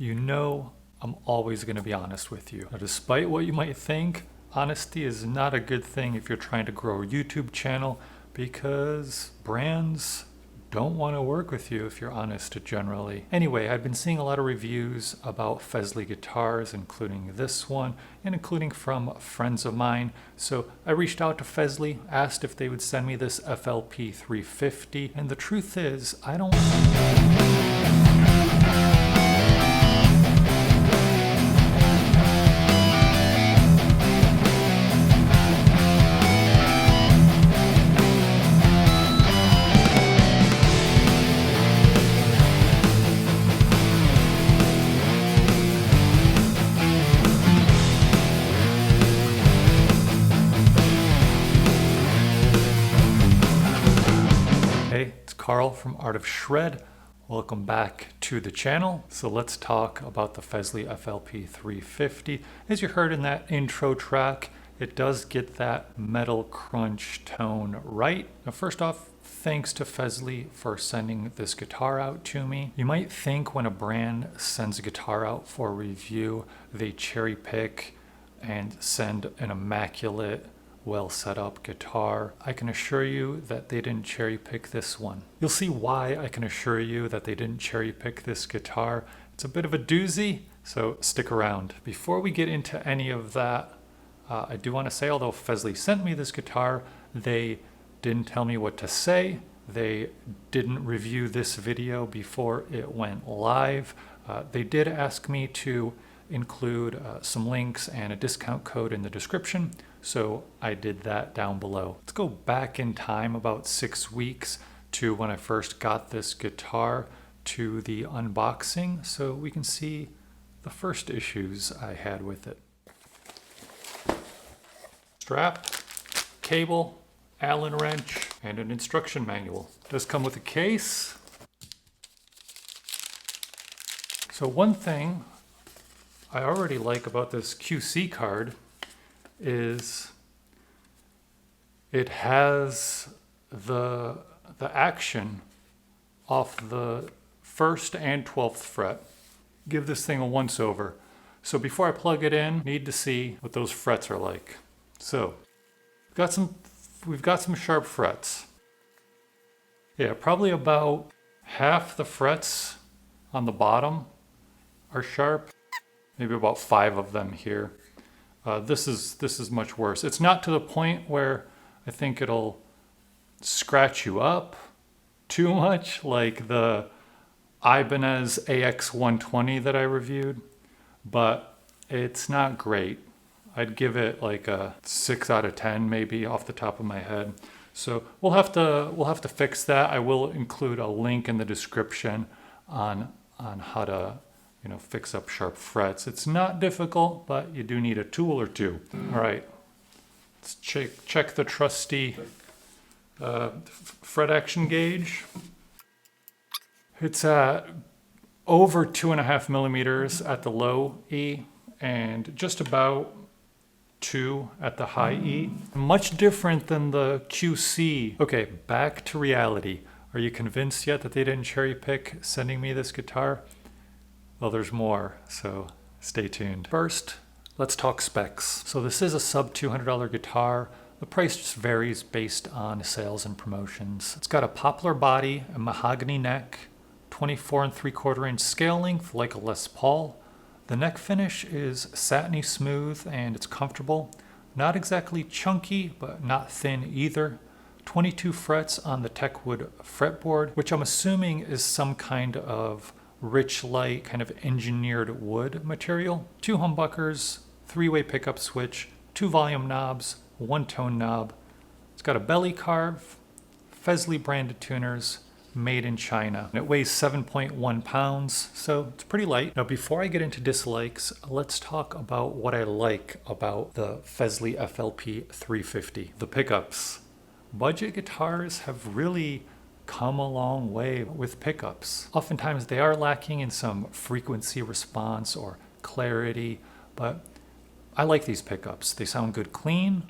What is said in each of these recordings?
You know I'm always going to be honest with you. Now, despite what you might think, honesty is not a good thing if you're trying to grow a YouTube channel, because brands don't want to work with you if you're honest generally. Anyway, I've been seeing a lot of reviews about Fesley guitars, including this one, and including from friends of mine. So I reached out to Fesley, asked if they would send me this FLP350, and the truth is, I don't... Hey, it's Carl from Art of Shred. Welcome back to the channel. So let's talk about the Fesley FLP350. As you heard in that intro track, it does get that metal crunch tone right. Now first off, thanks to Fesley for sending this guitar out to me. You might think when a brand sends a guitar out for review, they cherry pick and send an immaculate, well set up guitar. I can assure you that they didn't cherry pick this one. You'll see why I can assure you that they didn't cherry pick this guitar. It's a bit of a doozy, so stick around. Before we get into any of that, I do want to say, although Fesley sent me this guitar, they didn't tell me what to say. They didn't review this video before it went live. They did ask me to include some links and a discount code in the description, so I did that down below. Let's go back in time about 6 weeks to when I first got this guitar to the unboxing, so we can see the first issues I had with it. Strap, cable, Allen wrench, and an instruction manual. It does come with a case. So one thing I already like about this QC card is it has the action off the 1st and 12th fret. Give this thing a once over. So before I plug it in, need to see what those frets are like. So we've got some sharp frets. Yeah, probably about half the frets on the bottom are sharp. Maybe about 5 of them here. This is much worse. It's not to the point where I think it'll scratch you up too much like the Ibanez AX120 that I reviewed, but it's not great. I'd give it like a 6 out of 10 maybe off the top of my head. So we'll have to fix that. I will include a link in the description on how to fix up sharp frets. It's not difficult, but you do need a tool or two. All right, let's check the trusty fret action gauge. It's at over 2.5 millimeters at the low E and just about 2 at the high E. Much different than the QC. Okay, back to reality. Are you convinced yet that they didn't cherry pick sending me this guitar? Well, there's more, so stay tuned. First, let's talk specs. So this is a sub $200 guitar. The price just varies based on sales and promotions. It's got a poplar body, a mahogany neck, 24 3/4 inch scale length like a Les Paul. The neck finish is satiny smooth and it's comfortable. Not exactly chunky, but not thin either. 22 frets on the Techwood fretboard, which I'm assuming is some kind of rich light kind of engineered wood material. 2 humbuckers, 3-way pickup switch, 2 volume knobs, 1 tone knob. It's got a belly carve, Fesley branded tuners, made in China. And it weighs 7.1 pounds, so it's pretty light. Now before I get into dislikes, let's talk about what I like about the Fesley FLP350. The pickups. Budget guitars have really come a long way with pickups. Oftentimes they are lacking in some frequency response or clarity, but I like these pickups. They sound good clean.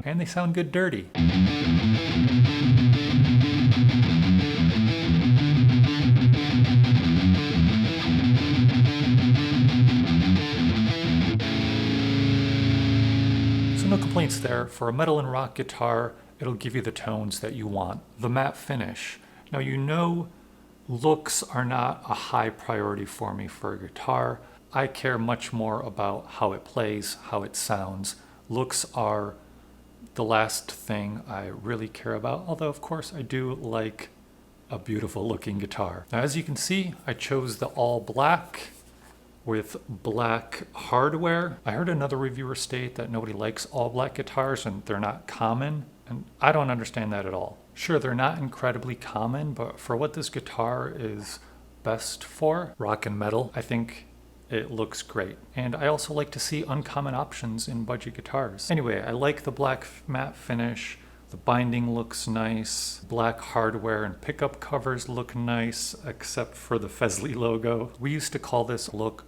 and they sound good dirty. So no complaints there. For a metal and rock guitar, it'll give you the tones that you want. The matte finish. Now you know looks are not a high priority for me for a guitar. I care much more about how it plays, how it sounds. Looks are the last thing I really care about, although of course I do like a beautiful looking guitar. Now as you can see, I chose the all black with black hardware. I heard another reviewer state that nobody likes all black guitars and they're not common, and I don't understand that at all. Sure, they're not incredibly common, but for what this guitar is best for, rock and metal, I think it looks great. And I also like to see uncommon options in budget guitars. Anyway, I like the black matte finish. The binding looks nice. Black hardware and pickup covers look nice, except for the Fesley logo. We used to call this look,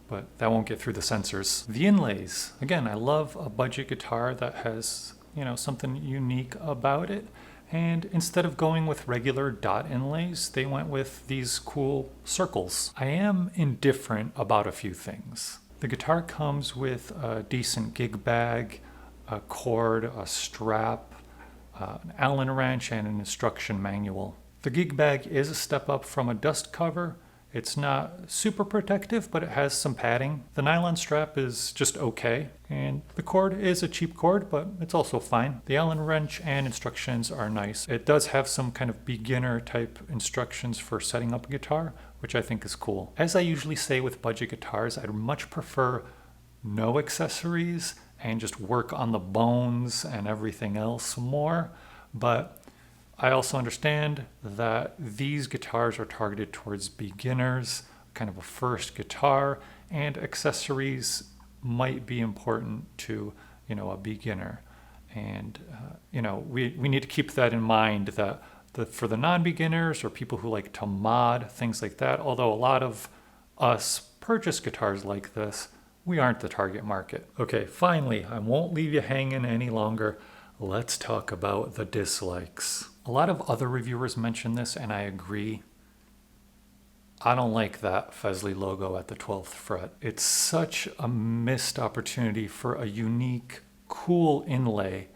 but that won't get through the sensors. The inlays. Again, I love a budget guitar that has, something unique about it. And instead of going with regular dot inlays, they went with these cool circles. I am indifferent about a few things. The guitar comes with a decent gig bag, a cord, a strap, an Allen wrench, and an instruction manual. The gig bag is a step up from a dust cover. It's not super protective, but it has some padding. The nylon strap is just okay, and the cord is a cheap cord, but it's also fine. The Allen wrench and instructions are nice. It does have some kind of beginner type instructions for setting up a guitar, which I think is cool. As I usually say with budget guitars, I'd much prefer no accessories and just work on the bones and everything else more, but I also understand that these guitars are targeted towards beginners, kind of a first guitar, and accessories might be important to, a beginner. And, we need to keep that in mind, that for the non-beginners or people who like to mod, things like that, although a lot of us purchase guitars like this, we aren't the target market. Okay, finally, I won't leave you hanging any longer. Let's talk about the dislikes. A lot of other reviewers mention this, and I agree. I don't like that Fesley logo at the 12th fret. It's such a missed opportunity for a unique, cool inlay.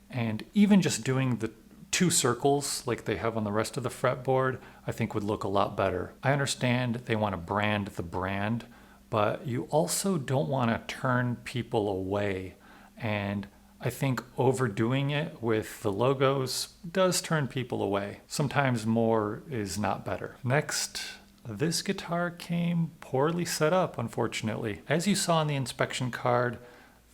And even just doing the 2 circles like they have on the rest of the fretboard, I think would look a lot better. I understand they want to brand the brand, but you also don't want to turn people away. And I think overdoing it with the logos does turn people away. Sometimes more is not better. Next, this guitar came poorly set up, unfortunately. As you saw on the inspection card,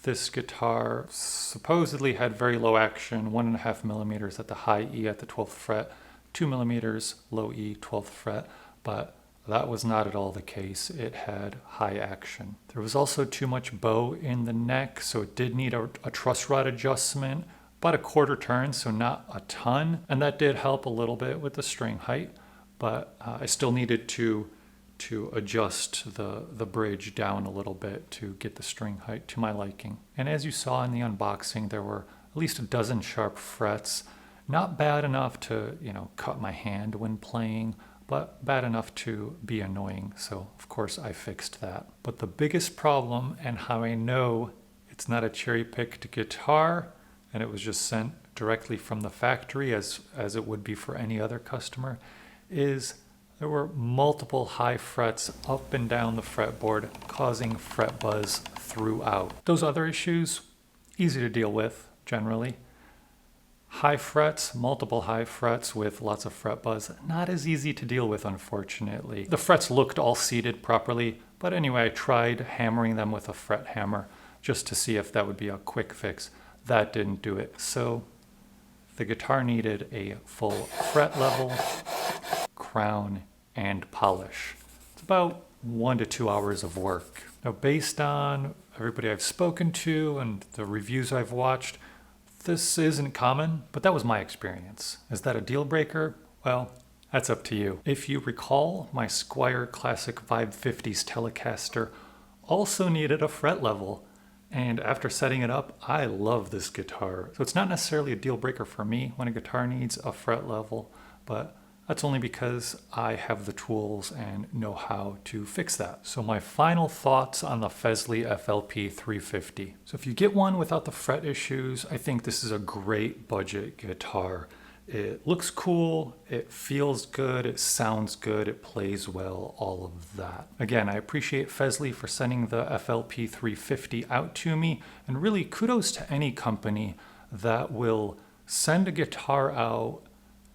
this guitar supposedly had very low action, 1.5 millimeters at the high E at the 12th fret, 2 millimeters low E, 12th fret, but that was not at all the case. It had high action. There was also too much bow in the neck, so it did need a truss rod adjustment, about a quarter turn, so not a ton. And that did help a little bit with the string height, but I still needed to adjust the bridge down a little bit to get the string height to my liking. And as you saw in the unboxing, there were at least a dozen sharp frets. Not bad enough to, cut my hand when playing, but bad enough to be annoying, so of course I fixed that. But the biggest problem, and how I know it's not a cherry-picked guitar, and it was just sent directly from the factory as it would be for any other customer, is there were multiple high frets up and down the fretboard, causing fret buzz throughout. Those other issues, easy to deal with, generally. High frets, multiple high frets with lots of fret buzz, not as easy to deal with, unfortunately. The frets looked all seated properly, but anyway, I tried hammering them with a fret hammer just to see if that would be a quick fix. That didn't do it. So the guitar needed a full fret level, crown, and polish. It's about 1 to 2 hours of work. Now, based on everybody I've spoken to and the reviews I've watched, this isn't common, but that was my experience. Is that a deal breaker? Well, that's up to you. If you recall, my Squier Classic 550s Telecaster also needed a fret level, And after setting it up, I love this guitar. So it's not necessarily a deal breaker for me when a guitar needs a fret level, but that's only because I have the tools and know how to fix that. So my final thoughts on the Fesley FLP350. So if you get one without the fret issues, I think this is a great budget guitar. It looks cool, it feels good, it sounds good, it plays well, all of that. Again, I appreciate Fesley for sending the FLP350 out to me, and really kudos to any company that will send a guitar out,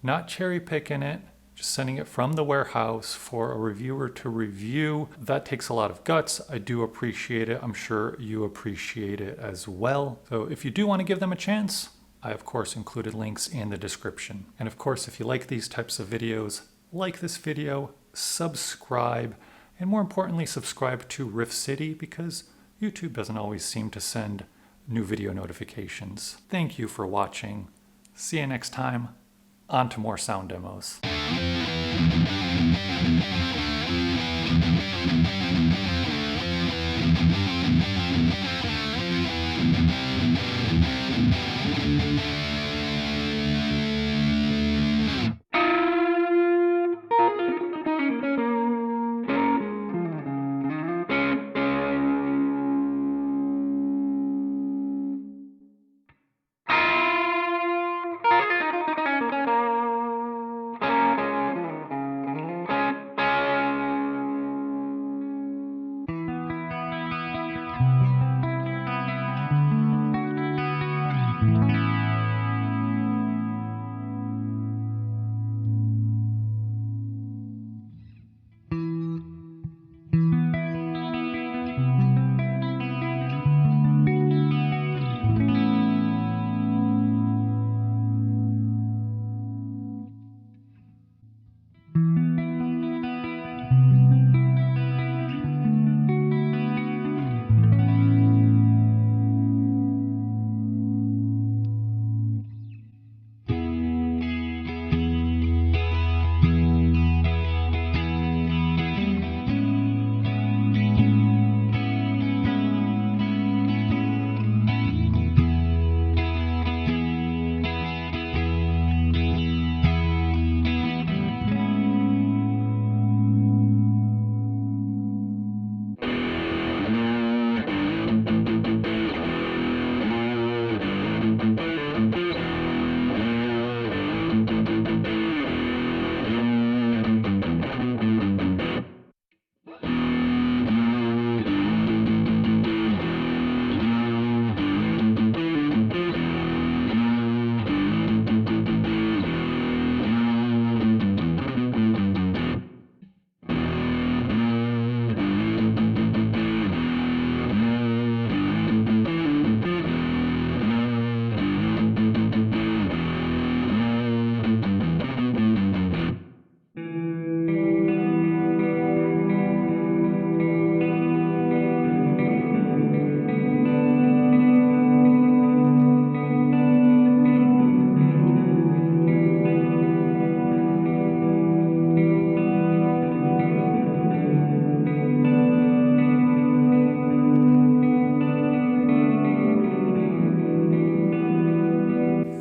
not cherry picking it, just sending it from the warehouse for a reviewer to review. That takes a lot of guts. I do appreciate it. I'm sure you appreciate it as well. So if you do want to give them a chance, I of course included links in the description. And of course, if you like these types of videos, like this video, subscribe, and more importantly, subscribe to Riff City because YouTube doesn't always seem to send new video notifications. Thank you for watching. See you next time. On to more sound demos.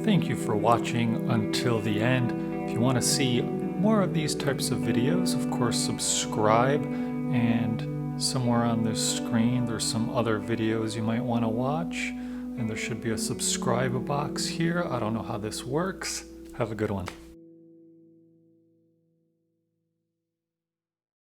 Thank you for watching until the end. If you want to see more of these types of videos, of course, subscribe, and somewhere on this screen there's some other videos you might want to watch, and there should be a subscribe box here. I don't know how this works. Have a good one.